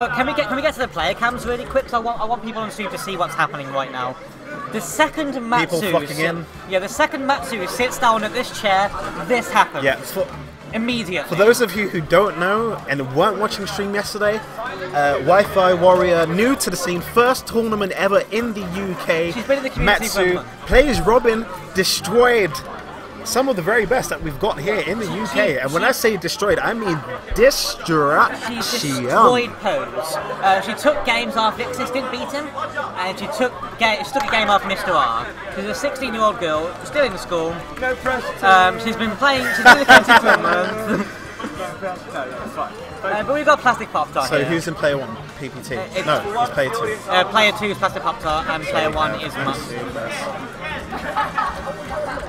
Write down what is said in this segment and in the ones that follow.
Can we get to the player cams really quick? Cause I want people on stream to see what's happening right now. The second Matsu, people flocking in. Yeah, the second Matsu sits down at this chair, this happens. Yeah. Immediately. For those of you who don't know and weren't watching stream yesterday, Wi-Fi Warrior, new to the scene, first tournament ever in the UK. She's been in the community Matsu for a month. plays Robin, destroyed some of the very best that we've got here in the UK. And when I say destroyed, I mean destruction. She destroyed Pose. She took games off Vixis, didn't beat him, and she took a game off Mr. R. She's a 16-year-old girl, still in school. No pressure. She's been playing. She's been in the community for a month. But we've got Plastic Poptart So here. who's in player 1? PPT? No, it's player 2. Player 2 is Plastic Poptart and player 1 is Matsu.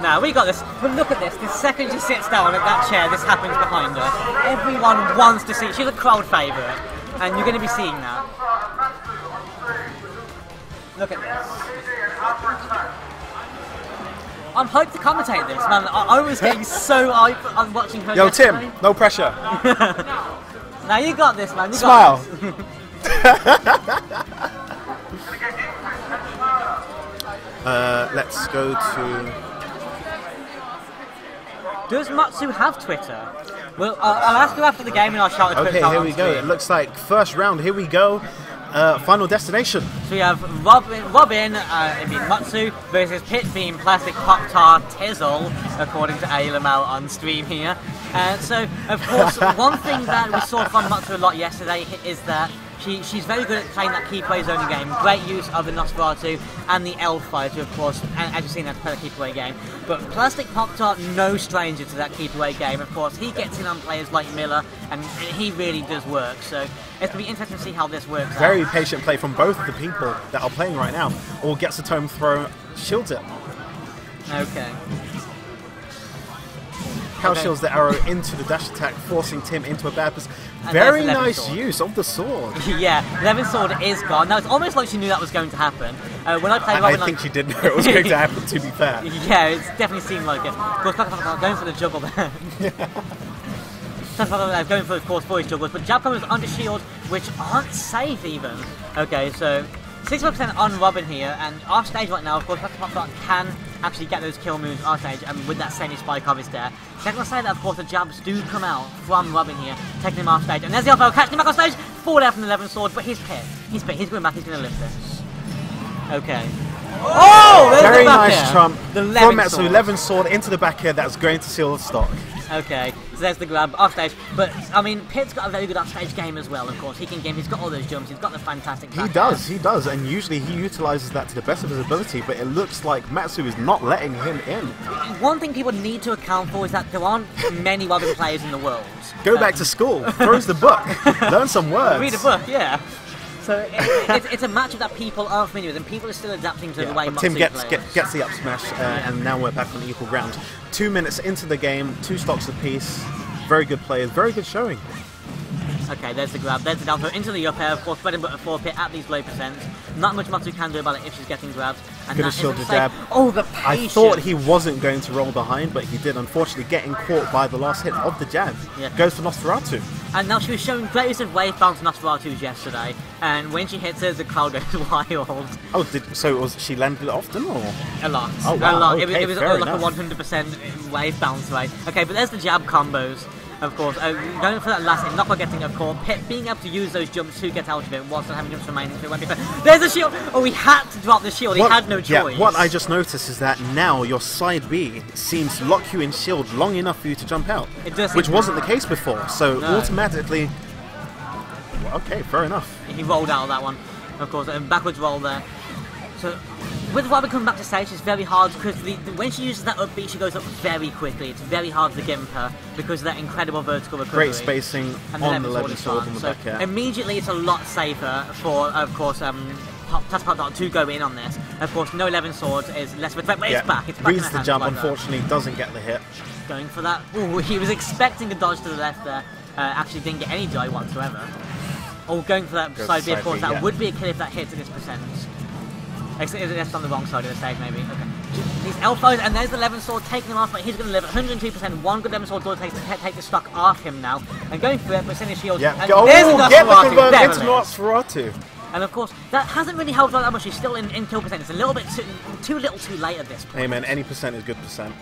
Now we got this, but look at this. The second she sits down at that chair, this happens behind her. Everyone wants to see. She's a crowd favourite, and you're going to be seeing that. Look at this. I'm hyped to commentate this, man. I was getting so hyped on watching her. Yo, Tim, no pressure. Now you got this, man. You Smile. Let's go to... Does Matsu have Twitter? Well, I'll ask you after the game and I'll shout it. Okay, here we go. It looks like first round. Here we go. Final destination. So we have Robin, Matsu versus Pit being Plastic Poptart Tizzle, according to Ailamau on stream here. So, of course, one thing that we saw from Matsu a lot yesterday is that she's very good at playing that keep away zone game. Great use of the Nosferatu and the Elf fighter, of course, and as you've seen, that's play the keep away game. But Plastic Poptart, no stranger to that keep away game. Of course, he gets in on players like Miller, and he really does work. So it's going to be interesting to see how this works out. Very patient play from both of the people that are playing right now. Or gets a tome throw, shields it. Okay. Cow shields the arrow into the dash attack, forcing Tim into a bad position. Very nice use of the sword. Yeah, Levin's sword is gone. Now, it's almost like she knew that was going to happen. When I played Robin, I think she did know it was going to happen, to be fair. Yeah, it's definitely seemed like it. Of course, going for the juggle there. Going for, of course, for his juggles, but jab combos under shield, which aren't safe even. Okay, so 60% on Robin here, and off stage right now, of course, Plastic Poptart can actually get those kill moves off stage, and with that semi-spike of his there. Second side, of course, the jabs do come out from Robin here, taking him off stage, and there's the elbow, catching him back off stage, fall out from the 11 sword, but he's pit. He's going back, he's going to lift this. Okay. Oh! There's Very the back nice air. trump The from Matsu, sword. 11 sword into the back air, that's going to seal the stock. Okay, so there's the grab off stage, but I mean, Pit's got a very good off stage game as well. Of course, he can game. He's got all those jumps. He's got the fantastic. He does, and usually he utilizes that to the best of his ability. But it looks like Matsu is not letting him in. One thing people need to account for is that there aren't many Robin players in the world. Go back to school, throws the book, learn some words. Read a book, yeah. So it's a matchup that people are familiar with, and people are still adapting to the way Matsu Tim gets the up smash, and now we're back on equal ground. 2 minutes into the game, 2 stocks apiece. Very good players, very good showing. Okay, there's the grab, there's the down throw into the up air, of course, bread and butter 4 pit at these low percents. Not much Matsu can do about it if she's getting grabbed. Could have shielded the jab. Oh, the patience! I thought he wasn't going to roll behind, but he did, unfortunately, getting caught by the last hit of the jab. Yeah. Goes for Nosferatu. And now she was showing great use of wave bounce Nosferatus yesterday, and when she hits it, the crowd goes wild. Oh, she landed it often, or? A lot. Oh, wow. A lot. Okay, it was like a 100% wave bounce rate. Okay, but there's the jab combos. Of course, going for that last hit, not quite getting a core. Pit being able to use those jumps to get out of it whilst not having jumps remaining. So it won't be fair. There's the shield! Oh, he had to drop the shield, he had no choice. Yeah, what I just noticed is that now your side B seems to lock you in shield long enough for you to jump out. It does. Which wasn't the case before, so automatically... Okay, fair enough. He rolled out of that one, of course, and backwards roll there. So, with Robin coming back to stage, it's very hard because when she uses that up B, she goes up very quickly. It's very hard to gimp her because of that incredible vertical recovery. Great spacing and on the 11 sword on the back air. Immediately, it's a lot safer for, of course, Plastic Poptart to go in on this. Of course, no 11 swords is less of a threat, but it's back. It's back reads the jump, unfortunately, doesn't get the hit. Going for that. Ooh, he was expecting a dodge to the left there. Actually didn't get any joy whatsoever. Oh, going for that side B, of course, that would be a kill if that hits at this percent. It's on the wrong side of the stage, maybe. Okay. These L5s, and there's the Levin Sword taking him off, but he's going to live 102%. One good Levin Sword does take the stock off him now. And going for it, but sending shield. Yeah, and go, there's get the Nosferatu, convert there into it is. Nosferatu. And of course, that hasn't really helped out that much. He's still in kill percent. It's a little bit too little too late at this point. Hey man, any percent is good percent.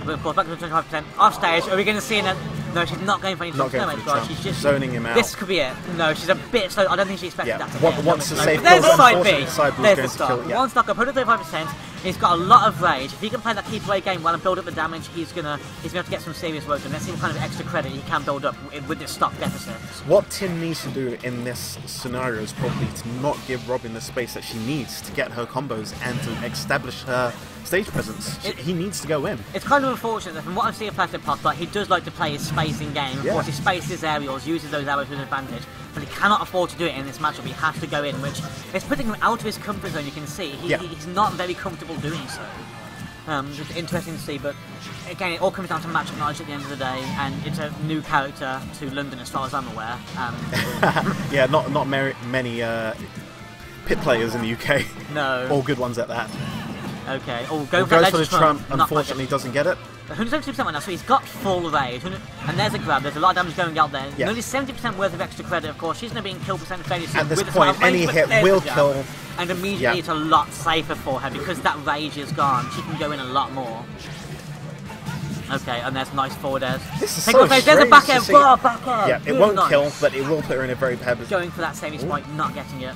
But of course, back to 25%. Off stage, are we going to see that? No, she's not going for any Not going for the jump. She's just zoning him out. This could be it. No, she's a bit slow. I don't think she expected that to Yeah, hit. once the safe There's kills, the side B. unfortunately, the side B is There's going the to kill. stock. Yeah. One stock up, 135%. He's got a lot of rage. If he can play that keep away game well and build up the damage, he's gonna have to get some serious work done. Let's see what kind of extra credit he can build up with this stock deficit. What Tim needs to do in this scenario is probably to not give Robin the space that she needs to get her combos and to establish her stage presence. He needs to go in. It's kind of unfortunate that from what I've seen of Plastic Poptart, he does like to play his spacing game. Of course, he spaces his aerials, uses those arrows to his advantage, but he cannot afford to do it in this matchup. He has to go in, which is putting him out of his comfort zone. You can see he's not very comfortable doing so. It's interesting to see, but again, it all comes down to matchup knowledge at the end of the day, and it's a new character to London as far as I'm aware. Yeah, not many pit players in the UK. No. All good ones at that. Okay. Oh, Goes for the trump, unfortunately doesn't get it. 172% right now, so he's got full rage. And there's a grab, there's a lot of damage going out there. Yeah. Only 70% worth of extra credit, of course. She's going to be in kill percent fairly soon. At this with point, any hit will kill. And immediately it's a lot safer for her because that rage is gone. She can go in a lot more. Okay, and there's nice forward airs. This is so strange. There's a back air, back air. Yeah, it won't kill, but it will put her in a very bad position. Going for that saving spike, not getting it.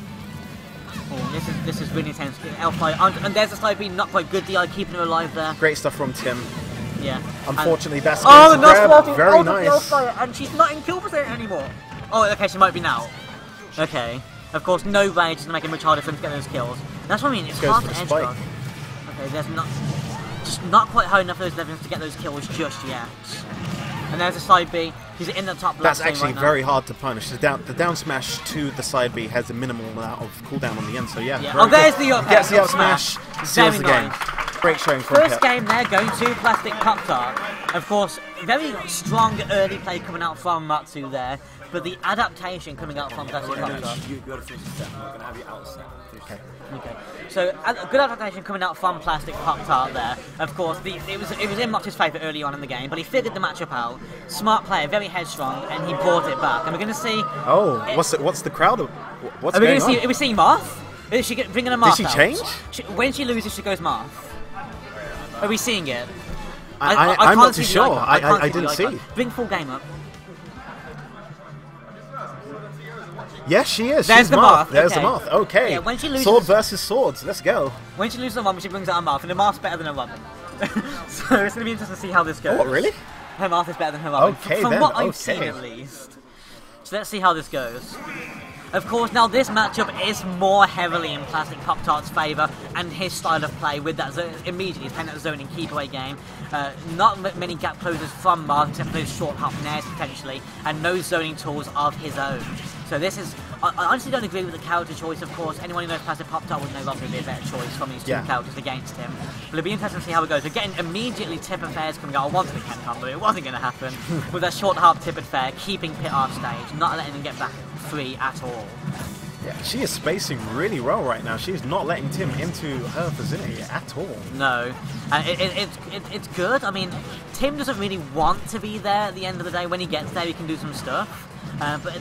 Oh, this is really intense. L5, and there's a side B, not quite good. DI keeping her alive there. Great stuff from Tim. Yeah. Unfortunately, that's the grab. Very nice. And she's not in kill percent anymore. Oh, okay, she might be now. Okay. Of course, no rage is going to make it much harder for him to get those kills. That's what I mean. It's hard to edge guard. Okay, there's just not quite high enough of those levels to get those kills just yet. And there's a side B. He's in the top left. That's actually very hard to punish. The down smash to the side B has a minimal amount of cooldown on the end. So yeah. Oh, there's the up. Gets the up smash. Seals the game. Great showing from First game there, going to Plastic Poptart. Of course, very strong early play coming out from Matsu there, but the adaptation coming out from Plastic Poptart. You got to finish the set. I'm not going to have you out of set. Okay. Okay. So good adaptation coming out from Plastic Poptart there. Of course, it was in Matsu's favour early on in the game, but he figured the matchup out. Smart player, very headstrong, and he brought it back. And we're going to see. Oh, what's the crowd? What's going on? Are we seeing Marth? Is she bringing a Marth? Did she change? When she loses, she goes Marth. Are we seeing it? I'm not too sure. I didn't see. Bring full game up. Yes, she is. There's She's the Marth. Marth. There's the Marth. Okay. Yeah, when she loses, sword versus swords. Let's go. When she loses a Robin, she brings out a Marth, and the Marth's better than a Robin. So it's going to be interesting to see how this goes. Oh, really? Her Marth is better than her Robin. Okay, From then. what I've seen, at least. So let's see how this goes. Of course, now this matchup is more heavily in Plastic Poptart's favour and his style of play with that immediately playing that zoning keep away game. Not many gap closers from Marth except for those short hop nairs potentially, and no zoning tools of his own. So this is, I honestly don't agree with the character choice, of course. Anyone who knows Plastic Poptart would know Robin would be a better choice from these two characters against him. But it'll be interesting to see how it goes. We're getting immediately Tip and Fair's coming out. I wanted a Ken combo, it wasn't going to happen. With that short hop Tip and Fair, keeping Pit off stage, not letting him get back free at all. Yeah, she is spacing really well right now. She's not letting Tim into her vicinity at all. No, and it's good. I mean, Tim doesn't really want to be there at the end of the day. When he gets there, he can do some stuff. But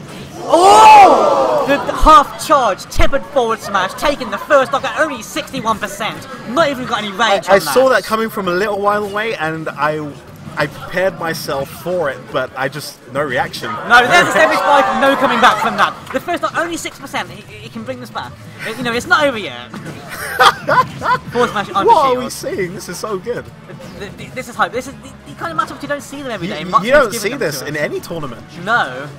the half charge, tipped forward smash, taking the first knock at only 61%. Not even got any rage. I saw that coming from a little while away, and I prepared myself for it, but no reaction. No, there's a savage spike, no coming back from that. The first knock, only 6%. He can bring this back. You know, it's not over yet. Forward smash on what are we seeing? This is so good. This is hype. This is the kind of matchups you don't see them every day. You don't see this in any tournament. No.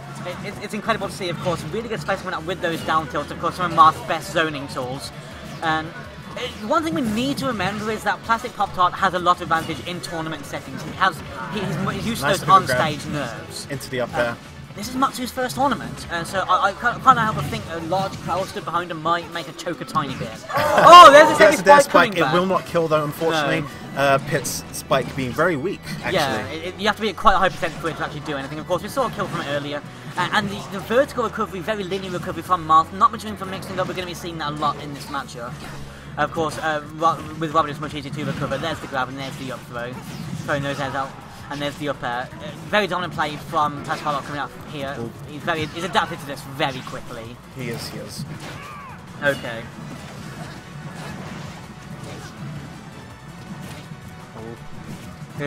It's incredible to see, of course. Really good space coming up with those down tilts, of course, some of Marth's best zoning tools. And one thing we need to remember is that Plastic Poptart has a lot of advantage in tournament settings. He's used to those on-stage nerves. Into the up air. This is Matsu's first tournament, so I kind of have to think a large crowd stood behind him might make a choke a tiny bit. Oh, there's a death spike. It will not kill though, unfortunately. No. Pit's spike being very weak, actually. Yeah, you have to be at quite a high percent for it to actually do anything. Of course, we saw a kill from it earlier. And the vertical recovery, very linear recovery from Marth. Not much room for mixing up. We're going to be seeing that a lot in this matchup. Of course, with Robin it's much easier to recover. There's the grab and there's the up throw. Throwing those heads out. And there's the up air. Very dominant play from Tash Harlock coming out here. He's adapted to this very quickly. He is. Okay.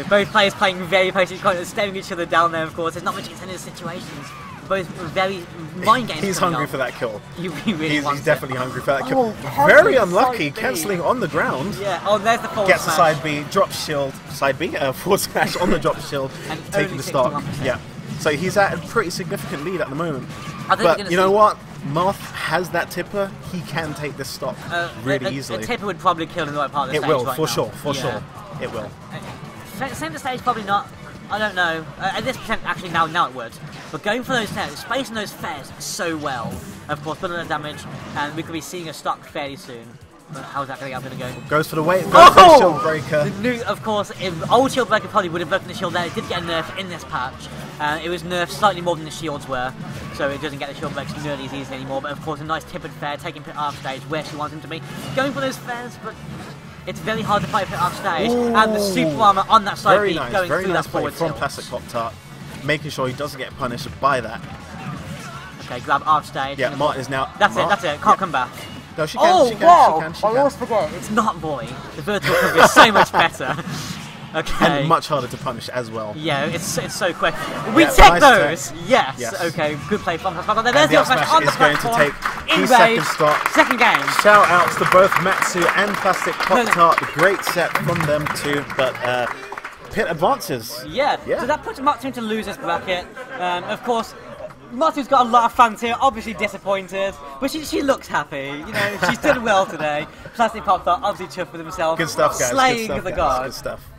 Both players playing very patient, kind of staring each other down there, of course. There's not much incentive situations. Both very mind games. He's hungry for that kill. He really wants He's definitely hungry for that kill. Oh, Very unlucky, cancelling on the ground. Yeah, oh, there's the forward Gets smash. the side B, drop shield, side B, forward smash on the drop shield, And taking only the stock. 61%. Yeah. So he's at a pretty significant lead at the moment. I think we're But gonna you know see- what? Moth has that tipper. He can take this stock really easily. A tipper would probably kill in the right part of the It stage will, right for now. sure, for Yeah. sure. It will. Centre stage probably not. I don't know. At this percent, actually now it would. But going for those centres, spacing those fares so well. Of course, putting the damage, and we could be seeing a stock fairly soon. But how's that going to go? Goes for the weight, goes for the shield breaker. The new, of course, if old shield breaker probably would have broken the shield there. It did get a nerf in this patch. It was nerfed slightly more than the shields were, so it doesn't get the shield breaks nearly as easily anymore. But of course, a nice tippered fair, taking Pit off stage where she wants him to be. Going for those fares, but it's very hard to fight Pit off stage. And the super armor on that side B going very through nice that play forward from tilt. Plastic Poptart, making sure he doesn't get punished by that. Okay, grab off stage. Yeah, Martin is now. That's it. Can't come back. No, she can. Oh, she can. wow! She can. She I can. always forget. It's not Bowie. The vertical cover is so much better. Okay. And much harder to punish as well. Yeah, it's so quick. We Yeah, take nice those! Yes. Yes. Okay, good play from There's And the the up up smash smash on the is going to platform. take 2 In second rage. stock. Second game. Shout outs to both Matsu and Plastic Poptart. Great set from them too, but Pit advances. Yeah. So that puts Matsu into losers bracket. Of course, Matsu's got a lot of fans here, obviously disappointed, but she looks happy. You know, she's done well today. Plastic Poptart obviously chuffed with himself. Good stuff, guys. Slaying Good stuff, the guys. god. Good stuff.